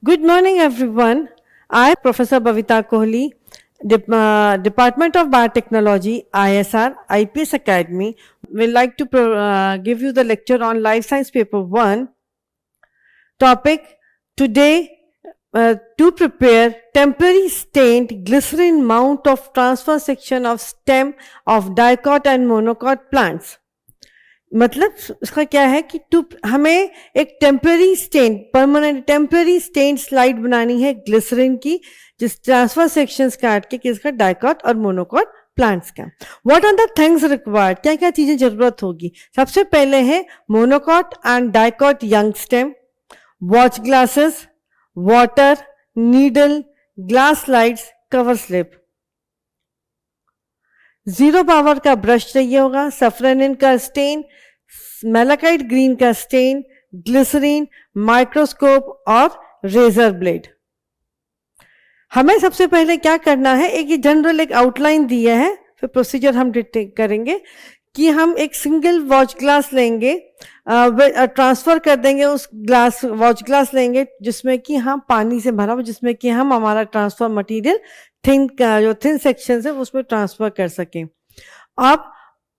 Good morning, everyone. I, Professor Bhavita Kohli, Department of Biotechnology, ISR, IPS Academy, will like to give you the lecture on Life Science Paper 1. Topic today to prepare temporary stained glycerin mount of transfer section of stem of dicot and monocot plants. मतलब उसका क्या है कि हमें एक temporary stain permanent temporary stain slide बनानी है glycerine की, जिस ट्रांसफर सेक्शंस काट के किसका डाइकॉट और मोनोकॉट प्लांट्स का. What are the things required, क्या क्या चीजें जरूरत होगी. सबसे पहले है monocot and dicot young stem, watch glasses, water, needle, glass slides, cover slip. 0 power का ब्रश चाहिए होगा, सफ्रेनिन का स्टेन, मेलाकाइट ग्रीन का स्टेन, ग्लिसरीन, माइक्रोस्कोप और रेजर ब्लेड. हमें सबसे पहले क्या करना है, एक जनरल एक आउटलाइन दिया है, फिर प्रोसीजर हम करेंगे कि हम एक सिंगल वॉच ग्लास लेंगे, ट्रांसफर कर देंगे उस ग्लास वॉच ग्लास लेंगे जिसमें कि हम पानी से भरा हो, जिसमें कि हम हमारा ट्रांसफर मटेरियल जो थिन सेक्शन है उसमें ट्रांसफर कर सकें. आप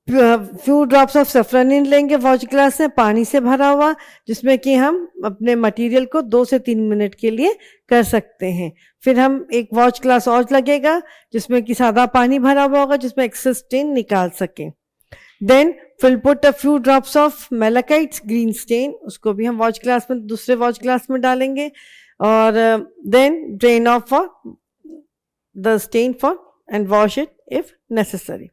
फ्यू ड्रॉप्स ऑफ सफ्रानिन लेंगे वॉच ग्लास में, पानी से भरा हुआ, जिसमें कि हम अपने मटेरियल को 2 से 3 मिनट के लिए कर सकते हैं. फिर हम एक वॉच ग्लास और लगेगा जिसमें कि सादा पानी भरा हुआ होगा, जिसमें एक्सेस स्टेन निकाल सकें. Then fill put a few drops of malachites green stain, उसको भी हम वॉच ग्लास में दूसरे वॉच ग्लास में डालेंगे. और then drain off the stain for and wash it if necessary.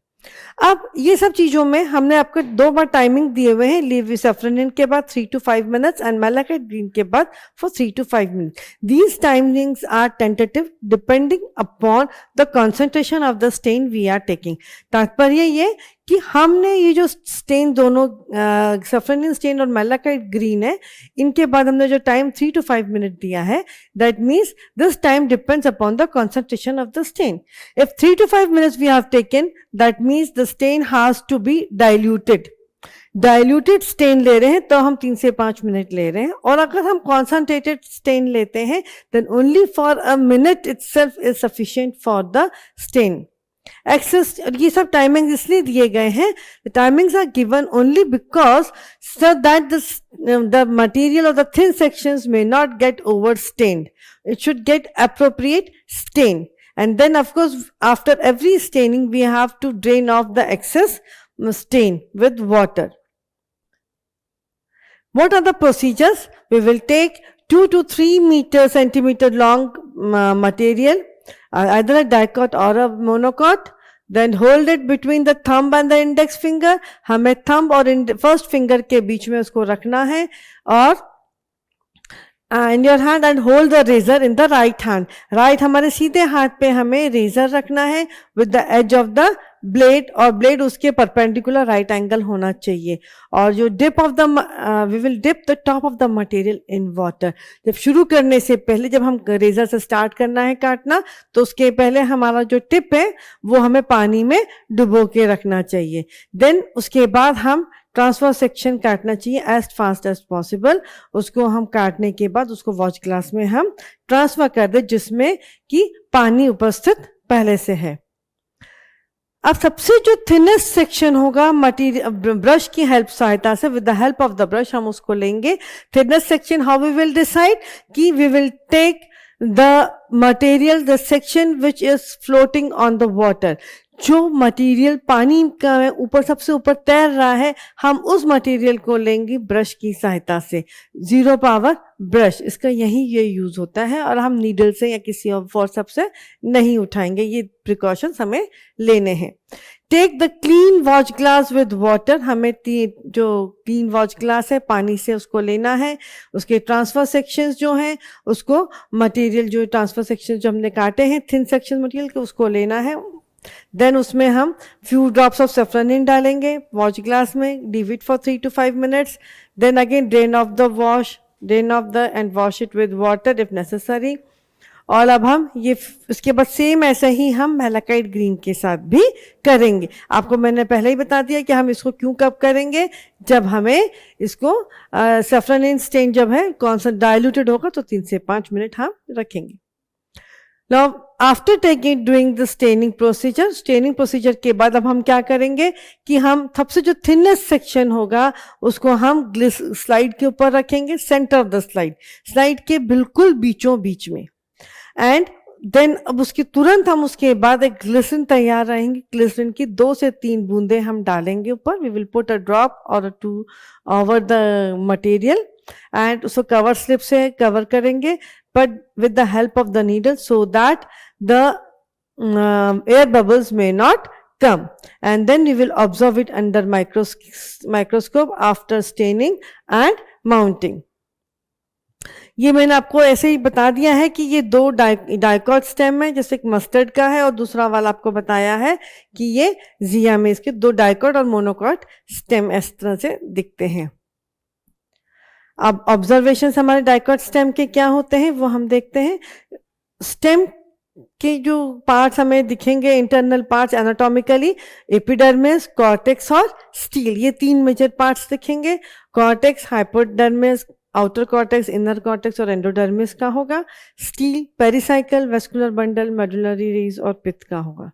अब ये सब चीजों में हमने आपको 2 बार टाइमिंग दिए हुए हैं, लेविसफ्रेनिन के बाद 3 to 5 minutes and malachite green के बाद for 3 to 5 minutes. These timings are tentative depending upon the concentration of the stain we are taking. तात्पर्य ये कि हमने ये जो स्टेन दोनों सफ्रेनिन स्टेन और मेलाकाइट ग्रीन है, इनके बाद हमने जो टाइम 3 to 5 मिनट दिया है, that means this time depends upon the concentration of the stain. If 3 to 5 minutes we have taken, that means the stain has to be diluted. Diluted stain ले रहे हैं तो हम 3 से 5 मिनट ले रहे हैं, और अगर हम कॉन्सनट्रेटेड स्टेन लेते हैं then only for a minute itself is sufficient for the stain. Excess ये सब टाइमिंग्स इसलिए दिए गए हैं, the timings are given only because so that the material of the thin sections may not get over stained. It should get appropriate stain, and then of course after every staining we have to drain off the excess stain with water. What are the procedures? We will take 2 to 3 centimeter long material, either a dicot or a monocot. Then hold it between the thumb and the index finger. हमें thumb और first finger के बीच में उसको रखना है, और in your hand and hold the razor in the right hand. right हमारे सीधे हाथ पे हमें रेजर रखना है with the edge of the blade, और ब्लेड उसके परपेंडिकुलर राइट एंगल होना चाहिए. और जो dip of the we will dip the top of the material in water. जब शुरू करने से पहले, जब हम रेजर से स्टार्ट करना है काटना, तो उसके पहले हमारा जो टिप है वो हमें पानी में डुबो के रखना चाहिए. देन उसके बाद हम ट्रांसफर सेक्शन काटना चाहिए एज फास्ट एज पॉसिबल. उसको हम काटने के बाद उसको वॉच ग्लास में हम ट्रांसफर कर दे जिसमें कि पानी उपस्थित पहले से है. अब सबसे जो थिनेस्ट सेक्शन होगा मटीरियल ब्रश की हेल्प सहायता से, with the help of the brush हम उसको लेंगे. Thinnest section how we will decide कि we will take the material the section which is floating on the water. जो मटेरियल पानी का ऊपर सबसे ऊपर तैर रहा है, हम उस मटेरियल को लेंगे ब्रश की सहायता से. 0 पावर ब्रश, इसका यही ये यूज होता है, और हम नीडल से या किसी और फोर्सेप से नहीं उठाएंगे. ये प्रिकॉशंस हमें लेने हैं. Take the clean watch glass with water. हमें जो क्लीन वॉच ग्लास है पानी से उसको लेना है. उसके ट्रांसफर सेक्शंस जो हैं उसको मटेरियल जो ट्रांसफर सेक्शन जो हमने काटे हैं थिन सेक्शन मटेरियल के, उसको लेना है. देन उसमें हम फ्यू ड्रॉप्स ऑफ सफ्रानिन डालेंगे वॉच ग्लास में, leave it for 3 to 5 minutes. Then again drain off the and wash it with water if necessary. और अब हम ये उसके बाद सेम ऐसा ही हम मैलाकाइट ग्रीन के साथ भी करेंगे। आपको मैंने पहले ही बता दिया कि हम इसको क्यों कब करेंगे, जब हमें इसको सैफरन स्टेन जब है कौन सा डाइल्यूटेड होगा तो 3 से 5 मिनट हम रखेंगे। Now after taking doing the staining procedure के बाद अब हम क्या करेंगे कि हम सबसे जो थिनेस्ट सेक्शन होगा उसको हम ग्लिस स्लाइड के ऊपर रखेंगे, सेंटर ऑफ द स्लाइड के बिल्कुल बीचों बीच में। एंड देन अब उसके तुरंत हम उसके बाद एक ग्लिसरीन तैयार रहेंगे। ग्लिसरीन की 2 से 3 बूंदे हम डालेंगे ऊपर। We will put a drop और 2 ओवर द मटेरियल एंड उसको कवर स्लिप से कवर करेंगे, but with the help of the needle so that the air bubbles may not come, and then we will observe it under microscope after staining and mounting. ये मैंने आपको ऐसे ही बता दिया है कि ये 2 डाइकॉट स्टेम है, जैसे एक मस्टर्ड का है और दूसरा वाला आपको बताया है कि ये जिया में इसके 2 डाइकॉट और मोनोकॉट स्टेम इस तरह से दिखते हैं। अब ऑब्जर्वेशन हमारे डाइकॉट स्टेम के क्या होते हैं वो हम देखते हैं। स्टेम के जो पार्ट्स हमें दिखेंगे, internal parts anatomically, epidermis, cortex और स्टील, ये 3 मेजर पार्ट्स दिखेंगे। Cortex hypodermis, outer cortex, inner cortex और एंडोडर्मिस का होगा। Steel pericycle, vascular bundle, medullary rays और पित्त का होगा।